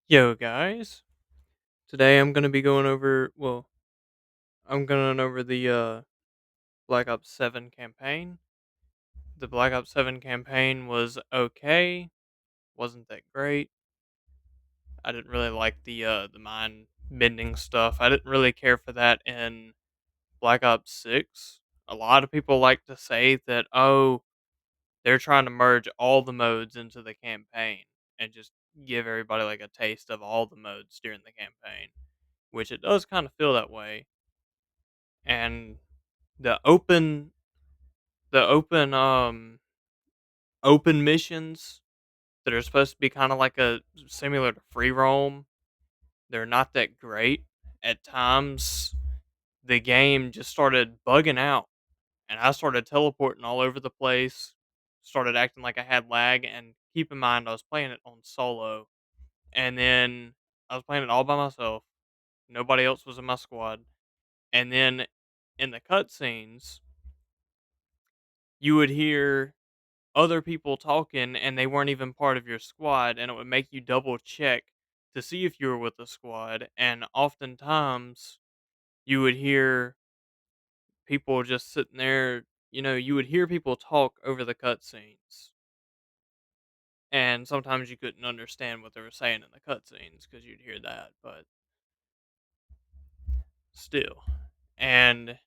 Yo, guys. Today I'm going to be going over, I'm going over the Black Ops 7 campaign. The Black Ops 7 campaign was okay, wasn't that great. I didn't really like the mind bending stuff. I didn't really care for that in Black Ops 6. A lot of people like to say that they're trying to merge all the modes into the campaign and just give everybody like a taste of all the modes during the campaign, which it does kind of feel that way. And the open the open missions that are supposed to be kind of like a similar to free roam, they're not that great. At times the game just started bugging out and I started teleporting all over the place, started acting like I had lag. And keep in mind I was playing it on solo, and then I was playing it all by myself. Nobody else was in my squad. And then in the cutscenes you would hear other people talking and they weren't even part of your squad, and it would make you double check to see if you were with the squad. And oftentimes you would hear people just sitting there, you would hear people talk over the cutscenes, and sometimes you couldn't understand what they were saying in the cutscenes because you'd hear that, but still. And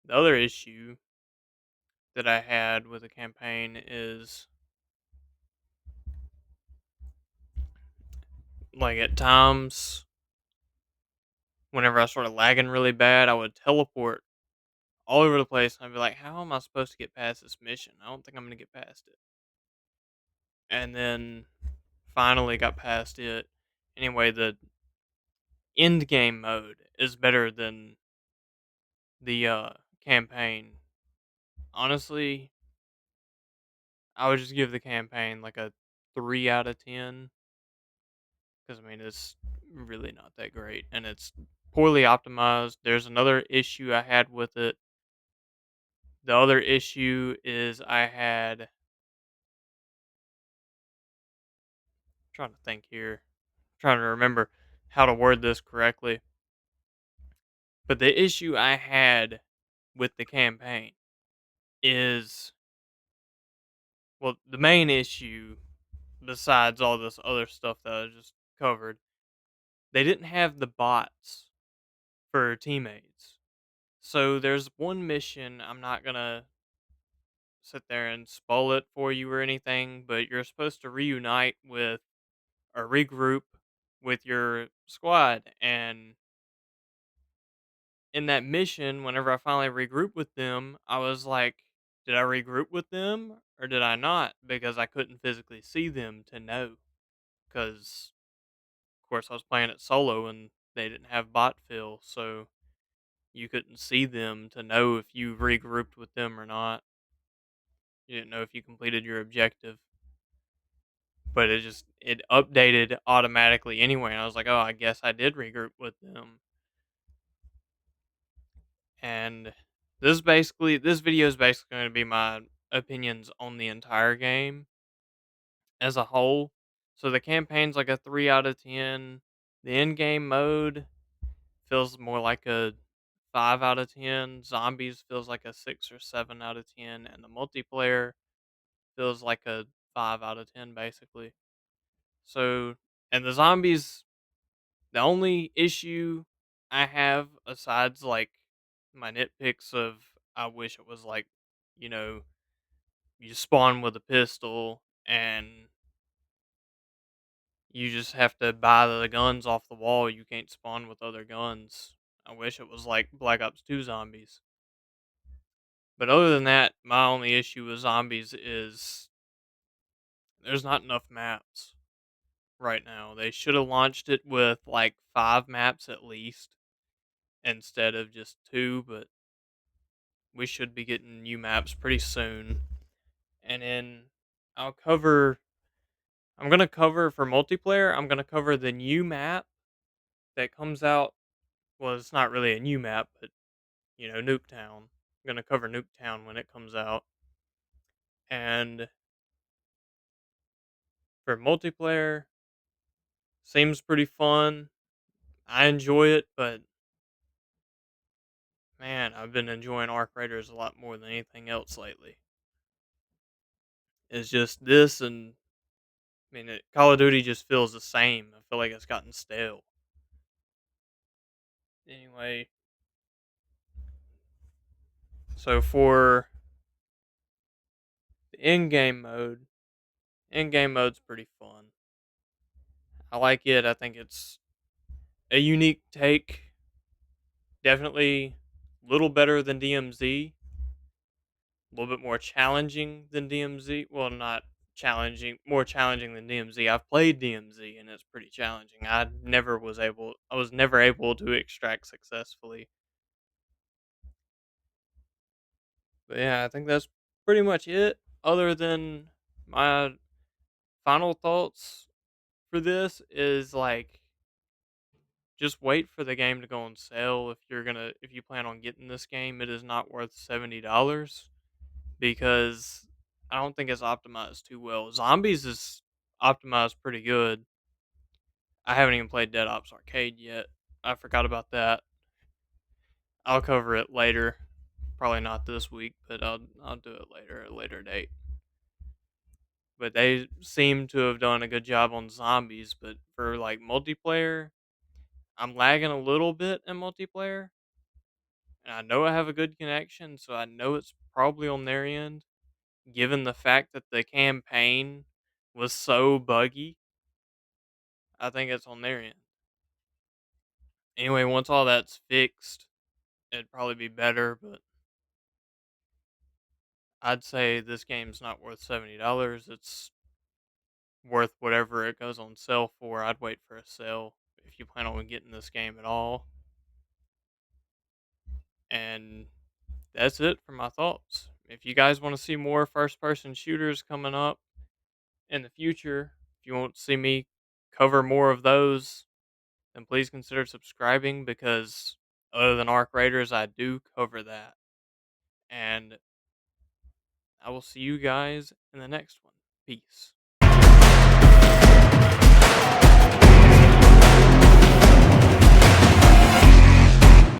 the other issue that I had with the campaign is, like, at times whenever I started lagging really bad, I would teleport all over the place, and I'd be like, "How am I supposed to get past this mission? I don't think I'm gonna get past it." And then finally got past it. Anyway, the end game mode is better than the campaign. Honestly, I would just give the campaign like a 3 out of 10, because I mean it's really not that great and it's poorly optimized. There's another issue I had with it. The other issue is I had, trying to think here, trying to remember how to word this correctly. But the issue I had with the campaign is, well, the main issue, besides all this other stuff that I just covered, they didn't have the bots for teammates. So there's one mission, I'm not gonna sit there and spoil it for you or anything, but you're supposed to reunite with or regroup with your squad. And in that mission, whenever I finally regrouped with them, I was like, did I regroup with them or did I not? Because I couldn't physically see them to know. Because, of course, I was playing it solo and they didn't have bot fill. So you couldn't see them to know if you regrouped with them or not. You didn't know if you completed your objective. But it updated automatically anyway. And I was like, oh, I guess I did regroup with them. And this video is basically going to be my opinions on the entire game as a whole. So the campaign's like a 3 out of 10. The end game mode feels more like a 5 out of 10. Zombies feels like a 6 or 7 out of 10, and the multiplayer feels like a 5 out of 10 basically. So, and the zombies, the only issue I have, asides like my nitpicks of, I wish it was like, you know, you spawn with a pistol and you just have to buy the guns off the wall. You can't spawn with other guns. I wish it was like Black Ops 2 zombies. But other than that, my only issue with zombies is there's not enough maps right now. They should have launched it with like 5 maps at least instead of just two, but we should be getting new maps pretty soon. And then I'll cover I'm gonna cover for multiplayer, I'm gonna cover the new map that comes out. Well, it's not really a new map, but Nuketown. I'm gonna cover Nuketown when it comes out. And for multiplayer, Seems pretty fun. I enjoy it, but man, I've been enjoying Arc Raiders a lot more than anything else lately. It's just this, and Call of Duty just feels the same. I feel like it's gotten stale. Anyway, so for the in-game mode's pretty fun. I like it. I think it's a unique take. Definitely a little better than DMZ. A little bit more challenging than DMZ. Well, not challenging, more challenging than DMZ. I've played DMZ and it's pretty challenging. I was never able to extract successfully. But yeah, I think that's pretty much it. Other than my final thoughts for this is like just wait for the game to go on sale if you plan on getting this game. It is not worth $70 because I don't think it's optimized too well. Zombies is optimized pretty good. I haven't even played Dead Ops Arcade yet. I forgot about that. I'll cover it later. Probably not this week, but I'll do it later at a later date. But they seem to have done a good job on zombies, but for like multiplayer, I'm lagging a little bit in multiplayer. And I know I have a good connection, so I know it's probably on their end. Given the fact that the campaign was so buggy, I think it's on their end. Anyway, once all that's fixed, it'd probably be better, but I'd say this game's not worth $70. It's worth whatever it goes on sale for. I'd wait for a sale if you plan on getting this game at all. And that's it for my thoughts. If you guys want to see more first person shooters coming up in the future, if you want to see me cover more of those, then please consider subscribing because other than Arc Raiders, I do cover that. And I will see you guys in the next one. Peace.